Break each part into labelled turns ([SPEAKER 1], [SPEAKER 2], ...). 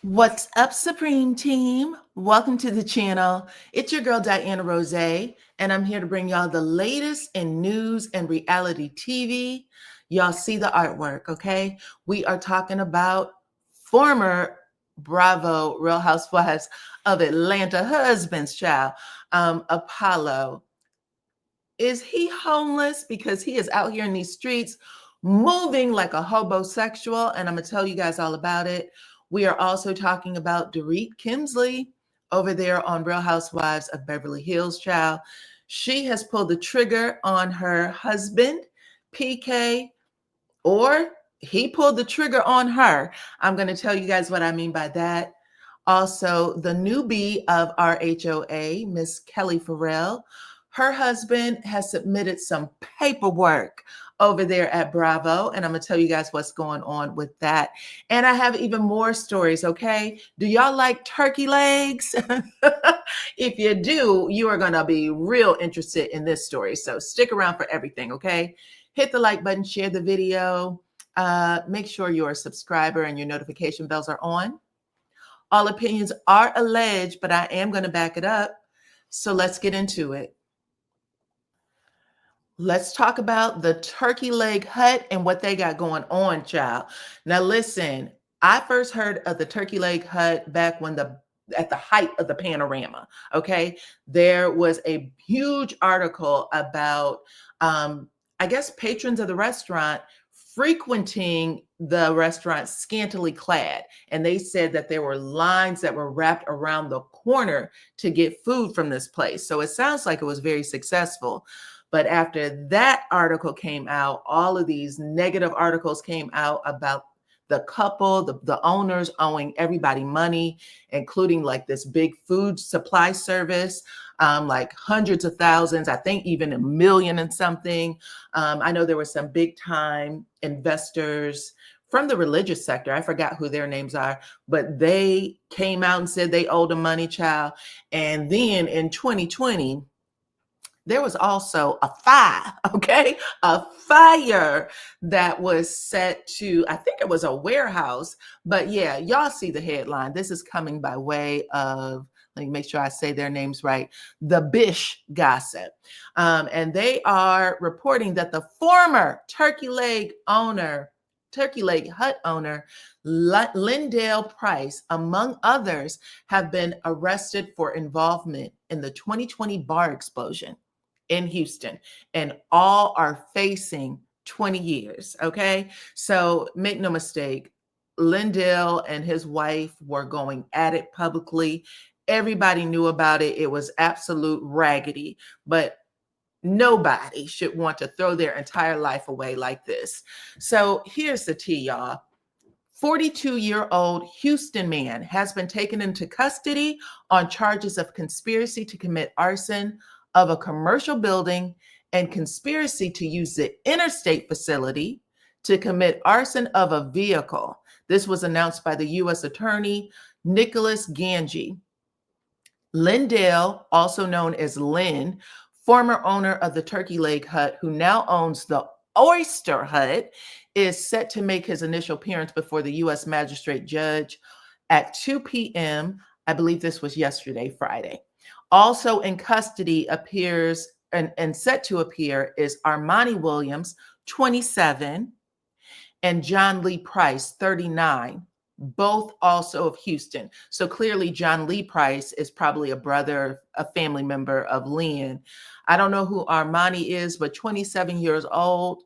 [SPEAKER 1] What's up, Supreme Team? Welcome to the channel. It's your girl, DYANAROZAY, and I'm here to bring y'all the latest in news and reality TV. Y'all see the artwork, okay? We are talking about former Bravo Real Housewives of Atlanta husband's child, Apollo. Is he homeless? Because he is out here in these streets moving like a hobosexual, and I'm going to tell you guys all about it. We are also talking about Dorit Kemsley over there on Real Housewives of Beverly Hills, child. She has pulled the trigger on her husband, PK, or he pulled the trigger on her. I'm going to tell you guys what I mean by that. Also, the newbie of RHOA, Miss Kelli Ferrell, her husband has submitted some paperwork over there at Bravo, and I'm going to tell you guys what's going on with that. And I have even more stories, okay? Do y'all like turkey legs? If you do, you are going to be real interested in this story. So stick around for everything, okay? Hit the like button, share the video. Make sure you're a subscriber and your notification bells are on. All opinions are alleged, but I am going to back it up. So let's get into it. Let's talk about the turkey leg hut and what they got going on, child. Now, listen, I first heard of the turkey leg hut back when at the height of the panorama. Okay. There was a huge article about, I guess, patrons of the restaurant frequenting the restaurant scantily clad. And they said that there were lines that were wrapped around the corner to get food from this place. So it sounds like it was very successful. But after that article came out, all of these negative articles came out about the couple, the owners owing everybody money, including like this big food supply service, like hundreds of thousands, I think even $1 million and something. I know there were some big time investors from the religious sector. I forgot who their names are, but they came out and said they owed them money, child. And then in 2020, there was also a fire, okay? A fire that was set to, I think it was a warehouse, but yeah, y'all see the headline. This is coming by way of, let me make sure I say their names right, the Bish Gossip. And they are reporting that the former turkey leg hut owner, Lindell Price, among others, have been arrested for involvement in the 2020 bar explosion in Houston, and all are facing 20 years, okay? So make no mistake, Lindell and his wife were going at it publicly. Everybody knew about it. It was absolute raggedy, but nobody should want to throw their entire life away like this. So here's the tea, y'all. 42-year-old Houston man has been taken into custody on charges of conspiracy to commit arson of a commercial building and conspiracy to use the interstate facility to commit arson of a vehicle. This was announced by the U.S. Attorney Nicholas Ganji. Lindell, also known as Lynn, former owner of the Turkey Leg Hut, who now owns the Oyster Hut is set to make his initial appearance before the U.S. magistrate judge at 2 p.m. I believe this was yesterday, Friday. Also in custody appears and set to appear is Armani Williams, 27, and John Lee Price, 39, both also of Houston. So clearly John Lee Price is probably a brother, a family member of Lynn. I don't know who Armani is, but 27 years old,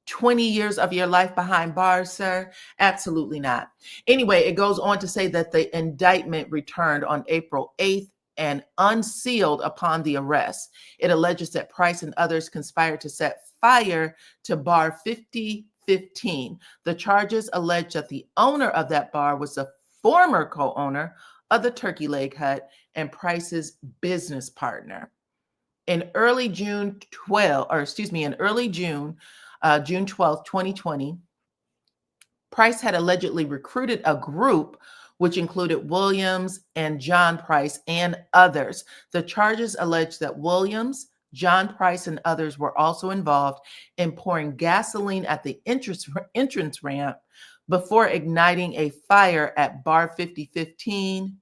[SPEAKER 1] 20 years of your life behind bars, sir? Absolutely not. Anyway, it goes on to say that the indictment returned on April 8th and unsealed upon the arrest. It alleges that Price and others conspired to set fire to bar 5015. The charges allege that the owner of that bar was a former co-owner of the Turkey Leg Hut and Price's business partner. In early June 12th, 2020, Price had allegedly recruited a group which included Williams and John Price and others. The charges allege that Williams, John Price, and others were also involved in pouring gasoline at the entrance ramp before igniting a fire at Bar 5015.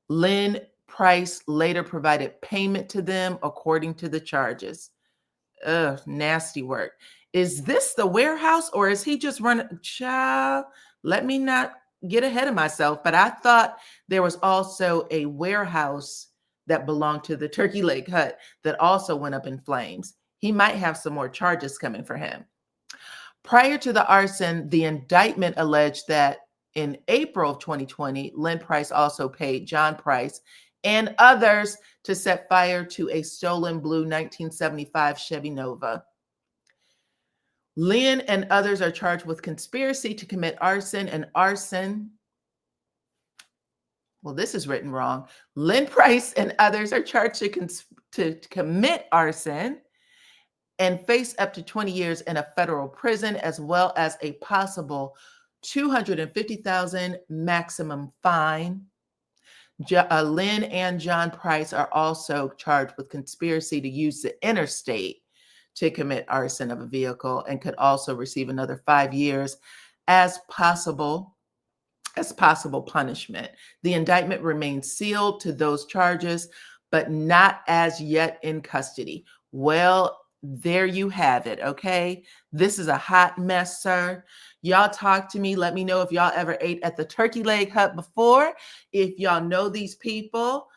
[SPEAKER 1] Lynn Price later provided payment to them according to the charges. Ugh, nasty work. Is this the warehouse or is he just running? Child, let me not get ahead of myself, but I thought there was also a warehouse that belonged to the Turkey Leg Hut that also went up in flames. He might have some more charges coming for him. Prior to the arson, the indictment alleged that in April of 2020, Lynn Price also paid John Price and others to set fire to a stolen blue 1975 Chevy Nova. Lynn and others are charged with conspiracy to commit arson and arson. Well, this is written wrong. Lynn Price and others are charged to commit arson and face up to 20 years in a federal prison, as well as a possible $250,000 maximum fine. Lynn and John Price are also charged with conspiracy to use the interstate to commit arson of a vehicle and could also receive another 5 years as possible punishment. The indictment remains sealed to those charges, but not as yet in custody. Well, there you have it, okay? This is a hot mess, sir. Y'all talk to me. Let me know if y'all ever ate at the Turkey Leg Hut before. If y'all know these people.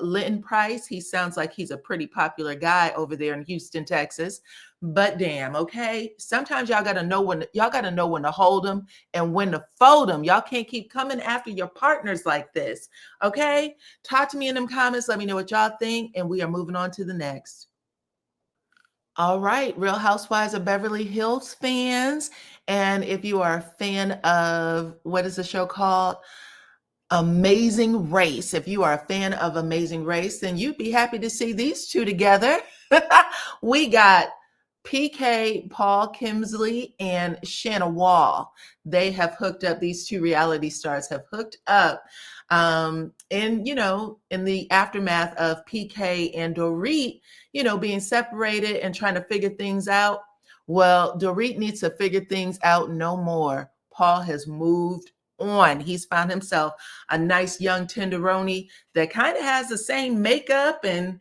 [SPEAKER 1] Lynn Price, he sounds like he's a pretty popular guy over there in Houston, Texas. But damn, okay? Sometimes y'all gotta know when to hold them and when to fold them. Y'all can't keep coming after your partners like this, okay? Talk to me in them comments. Let me know what y'all think, and we are moving on to the next. All right, Real Housewives of Beverly Hills fans. And if you are a fan of, what is the show called? Amazing Race. If you are a fan of Amazing Race, then you'd be happy to see these two together. We got PK, Paul Kemsley, and Shanna Wall. They have hooked up. These two reality stars have hooked up. In the aftermath of PK and Dorit, being separated and trying to figure things out. Well, Dorit needs to figure things out no more. Paul has moved on. He's found himself a nice young tenderoni that kind of has the same makeup and,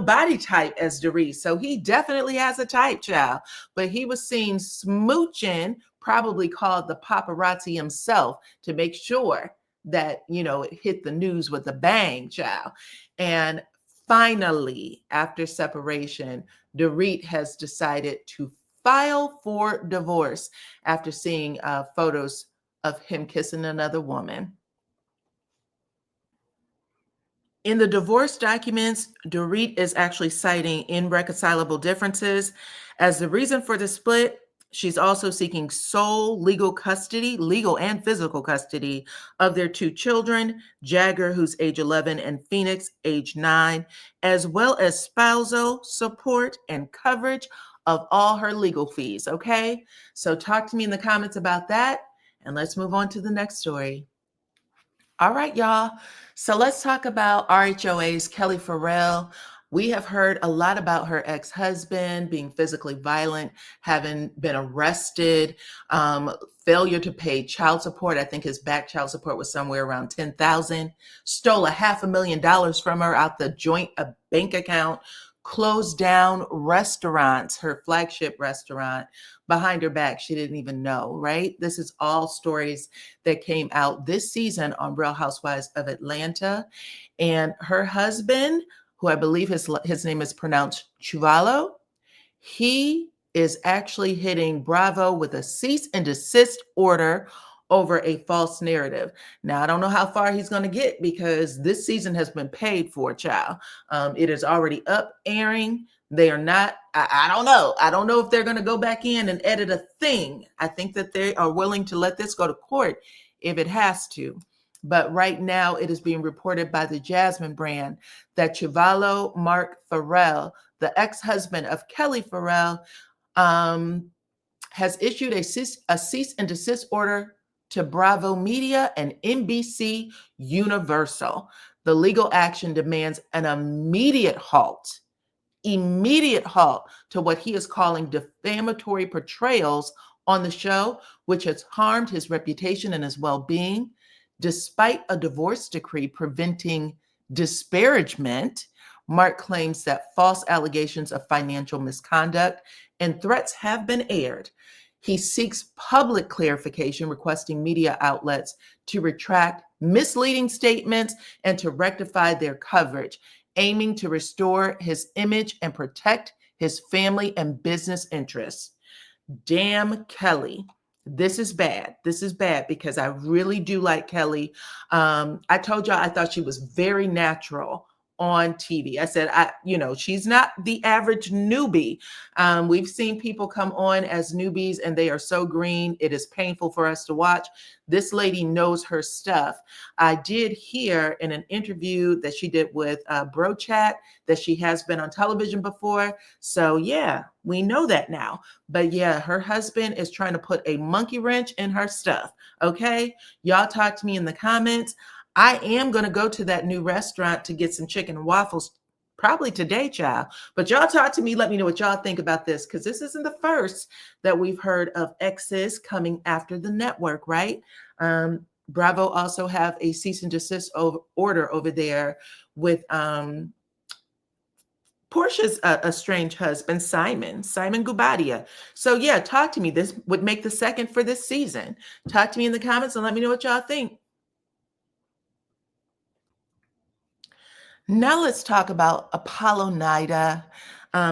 [SPEAKER 1] body type as Dorit. So he definitely has a type, child. But he was seen smooching, probably called the paparazzi himself to make sure that, it hit the news with a bang, child. And finally, after separation, Dorit has decided to file for divorce after seeing photos of him kissing another woman. In the divorce documents, Dorit is actually citing irreconcilable differences as the reason for the split. She's also seeking sole legal and physical custody of their two children, Jagger, who's age 11, and Phoenix, age 9, as well as spousal support and coverage of all her legal fees, okay? So talk to me in the comments about that, and let's move on to the next story. All right, y'all. So let's talk about RHOA's Kelli Ferrell. We have heard a lot about her ex-husband being physically violent, having been arrested, um, failure to pay child support. I think his back child support was somewhere around 10,000. Stole a $500,000 from her out the joint bank account. Closed down restaurants, her flagship restaurant, behind her back. She didn't even know, right? This is all stories that came out this season on Real Housewives of Atlanta. And her husband, who I believe his name is pronounced Chuvalo, he is actually hitting Bravo with a cease and desist order over a false narrative. Now, I don't know how far he's going to get because this season has been paid for, child. It is already up airing. They are not, I don't know. I don't know if they're going to go back in and edit a thing. I think that they are willing to let this go to court if it has to. But right now, it is being reported by the Jasmine brand that Chuvalo Mark Ferrell, the ex-husband of Kelli Ferrell, has issued a cease and desist order to Bravo Media and NBC Universal. The legal action demands an immediate halt to what he is calling defamatory portrayals on the show, which has harmed his reputation and his well-being. Despite a divorce decree preventing disparagement, Mark claims that false allegations of financial misconduct and threats have been aired. He seeks public clarification, requesting media outlets to retract misleading statements and to rectify their coverage, aiming to restore his image and protect his family and business interests. Damn, Kelli. This is bad. This is bad because I really do like Kelli. I told y'all I thought she was very natural on TV. I said, she's not the average newbie. We've seen people come on as newbies and they are so green. It is painful for us to watch. This lady knows her stuff. I did hear in an interview that she did with Bro Chat that she has been on television before. So yeah, we know that now. But yeah, her husband is trying to put a monkey wrench in her stuff. Okay, y'all talk to me in the comments. I am going to go to that new restaurant to get some chicken and waffles probably today, child. But y'all talk to me. Let me know what y'all think about this, because this isn't the first that we've heard of exes coming after the network, right? Bravo also have a cease and desist order over there with Portia's estranged husband, Simon Gubadia. So yeah, talk to me. This would make the second for this season. Talk to me in the comments and let me know what y'all think. Now let's talk about Apollo Nida,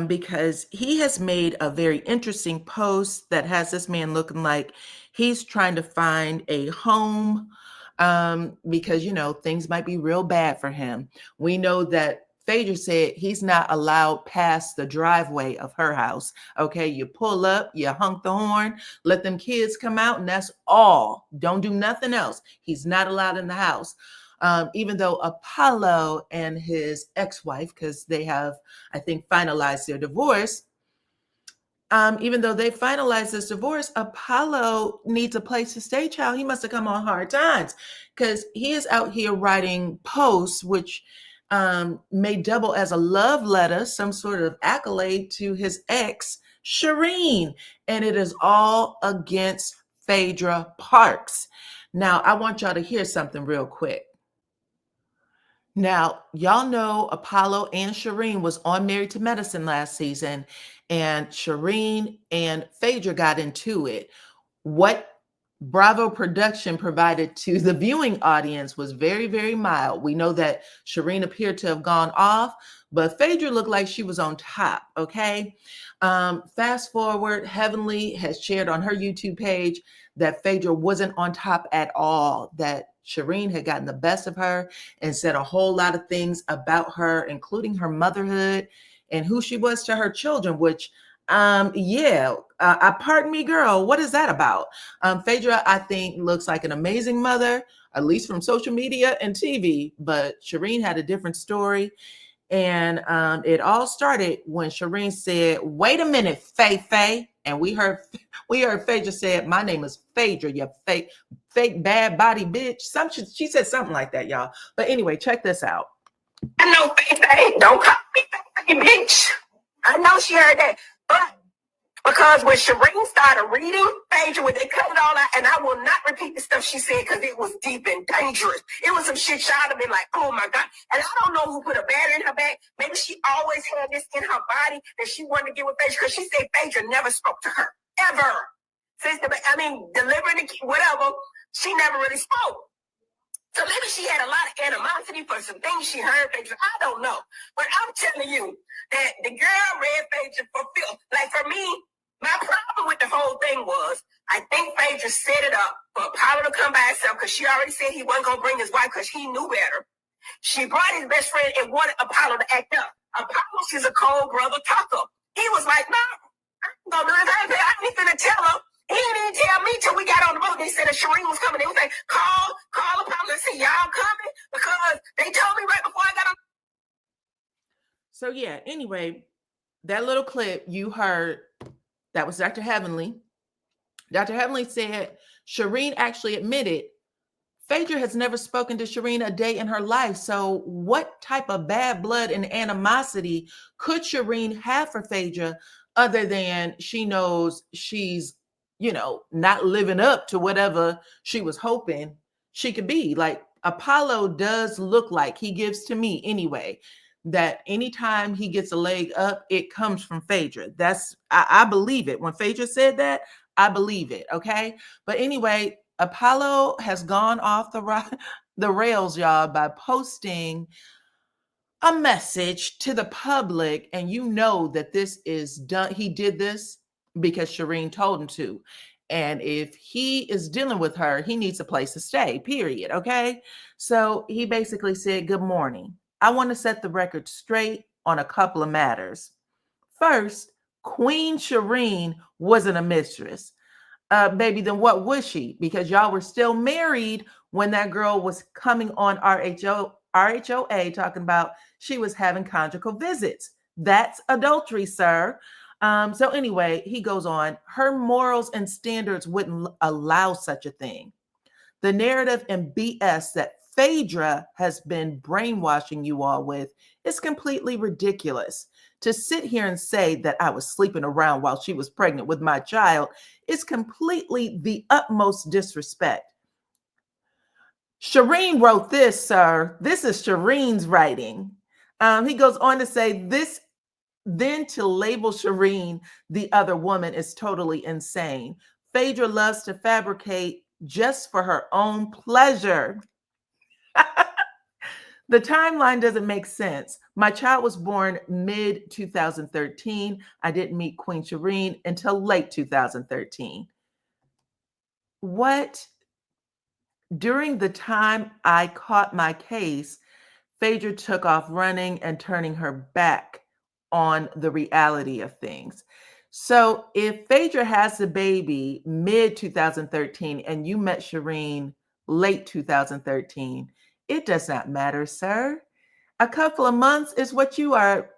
[SPEAKER 1] because he has made a very interesting post that has this man looking like he's trying to find a home, because, things might be real bad for him. We know that Phaedra said he's not allowed past the driveway of her house. Okay, you pull up, you honk the horn, let them kids come out, and that's all. Don't do nothing else. He's not allowed in the house. Even though Apollo and his ex-wife, because they have, I think, finalized their divorce, even though they finalized this divorce, Apollo needs a place to stay, child. He must have come on hard times because he is out here writing posts, which may double as a love letter, some sort of accolade to his ex, Shireen. And it is all against Phaedra Parks. Now, I want y'all to hear something real quick. Now, y'all know Apollo and Shireen was on Married to Medicine last season, and Shireen and Phaedra got into it. What Bravo production provided to the viewing audience was very, very mild. We know that Shireen appeared to have gone off, but Phaedra looked like she was on top, okay? Fast forward, Heavenly has shared on her YouTube page that Phaedra wasn't on top at all, that Shireen had gotten the best of her and said a whole lot of things about her, including her motherhood and who she was to her children, which, pardon me, girl, what is that about? Phaedra, I think, looks like an amazing mother, at least from social media and TV, but Shireen had a different story. And it all started when Shireen said, "Wait a minute, Faye." And we heard Phaedra said, "My name is Phaedra, you fake bad body bitch." She said something like that, y'all. But anyway, check this out.
[SPEAKER 2] I know Faye, don't call me Faye, bitch. I know she heard that. But because when Shireen started reading, Phaedra, when they cut it all out, and I will not repeat the stuff she said because it was deep and dangerous. It was some shit y'all have been like, oh my God. And I don't know who put a battery in her back. Maybe she always had this in her body that she wanted to get with Phaedra because she said Phaedra never spoke to her. Ever. Since delivering the whatever, she never really spoke. So maybe she had a lot of animosity for some things she heard Phaedra. I don't know. But I'm telling you that the girl read Phaedra for Phil. Like for me, my problem with the whole thing was I think Phaedra set it up for Apollo to come by himself because she already said he wasn't going to bring his wife because he knew better. She brought his best friend and wanted Apollo to act up. Apollo, she's a cold brother talker. He was like, no, I'm going to do this. I ain't going to tell her. He didn't even tell me till we got on the boat. They said that Shireen was coming. They was like, call Apollo and say, y'all coming? Because they told me right before I got on.
[SPEAKER 1] So yeah, anyway, that little clip you heard, that was Dr. Heavenly. Dr. Heavenly said Shireen actually admitted Phaedra has never spoken to Shireen a day in her life. So what type of bad blood and animosity could Shireen have for Phaedra other than she knows she's, not living up to whatever she was hoping she could be? Like Apollo does look like, he gives to me anyway, that anytime he gets a leg up, it comes from Phaedra. I believe it. When Phaedra said that, I believe it. Okay. But anyway, Apollo has gone off the rails, y'all, by posting a message to the public. And you know that this is done. He did this because Shireen told him to. And if he is dealing with her, he needs a place to stay, period. Okay. So he basically said, good morning. I want to set the record straight on a couple of matters. First, Queen Shireen wasn't a mistress. Baby, then what was she? Because y'all were still married when that girl was coming on RHOA talking about she was having conjugal visits. That's adultery, sir. So anyway, he goes on, her morals and standards wouldn't allow such a thing. The narrative and BS that Phaedra has been brainwashing you all with is completely ridiculous. To sit here and say that I was sleeping around while she was pregnant with my child is completely the utmost disrespect. Shireen wrote this, sir. This is Shireen's writing. He goes on to say this, then to label Shireen the other woman is totally insane. Phaedra loves to fabricate just for her own pleasure. The timeline doesn't make sense. My child was born mid 2013. I didn't meet Queen Shireen until late 2013. What? During the time I caught my case, Phaedra took off running and turning her back on the reality of things. So if Phaedra has the baby mid 2013 and you met Shireen late 2013, it does not matter, sir. A couple of months is what you are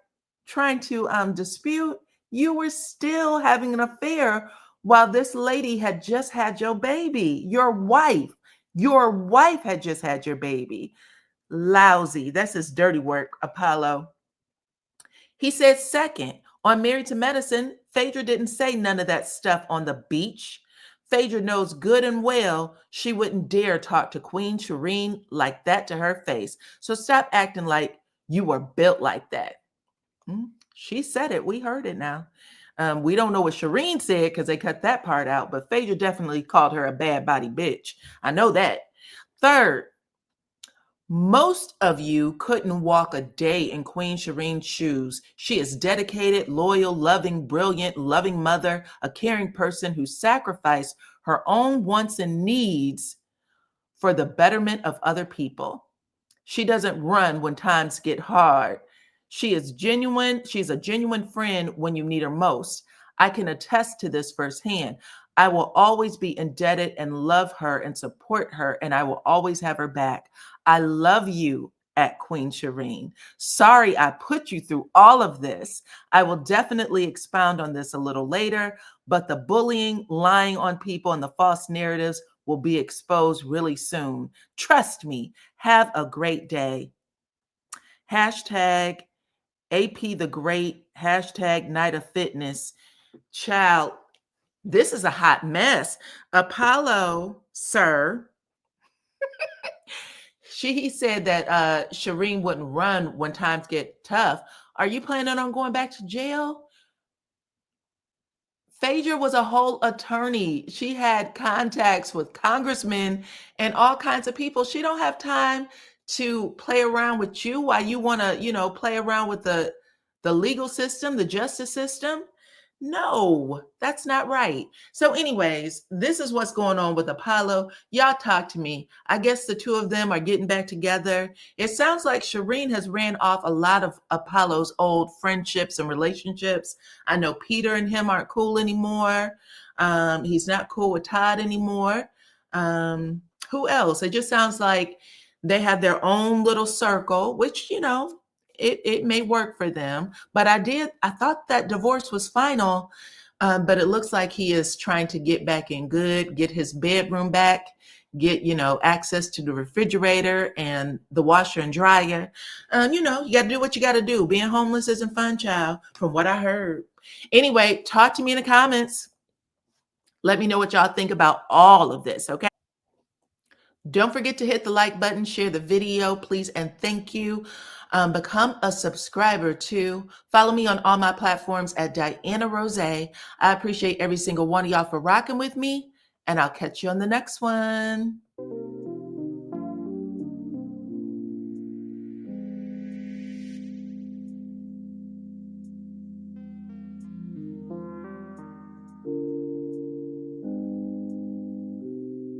[SPEAKER 1] trying to dispute. You were still having an affair while this lady had just had your baby. Your wife had just had your baby. Lousy. That's his dirty work, Apollo. He said, second, on Married to Medicine, Phaedra didn't say none of that stuff on the beach. Phaedra knows good and well she wouldn't dare talk to Queen Shireen like that to her face. So stop acting like you were built like that. She said it. We heard it now. We don't know what Shireen said because they cut that part out, but Phaedra definitely called her a bad body bitch. I know that. Third, most of you couldn't walk a day in Queen Shireen's shoes. She is dedicated, loyal, loving, brilliant, loving mother, a caring person who sacrificed her own wants and needs for the betterment of other people. She doesn't run when times get hard. She is genuine. She's a genuine friend when you need her most. I can attest to this firsthand. I will always be indebted and love her and support her, and I will always have her back. I love you at Queen Shireen. Sorry I put you through all of this. I will definitely expound on this a little later, but the bullying, lying on people, and the false narratives will be exposed really soon. Trust me. Have a great day. Hashtag AP the Great, hashtag Nida Fitness. Child, this is a hot mess. Apollo, sir, he said that Shireen wouldn't run when times get tough. Are you planning on going back to jail? Phaedra was a whole attorney. She had contacts with congressmen and all kinds of people. She don't have time to play around with you while you want to, play around with the legal system, the justice system. No, that's not right. So, anyways, this is what's going on with Apollo. Y'all talk to me. I guess the two of them are getting back together. It sounds like Shireen has ran off a lot of Apollo's old friendships and relationships. I know Peter and him aren't cool anymore. He's not cool with Todd anymore. Who else? It just sounds like they have their own little circle, which, it may work for them. But I thought that divorce was final, but it looks like he is trying to get back in good, get his bedroom back, get, access to the refrigerator and the washer and dryer. You got to do what you got to do. Being homeless isn't fun, child, from what I heard. Anyway, talk to me in the comments. Let me know what y'all think about all of this, okay? Don't forget to hit the like button, share the video, please, and thank you. Become a subscriber too. Follow me on all my platforms at DYANAROZAY. I appreciate every single one of y'all for rocking with me, and I'll catch you on the next one.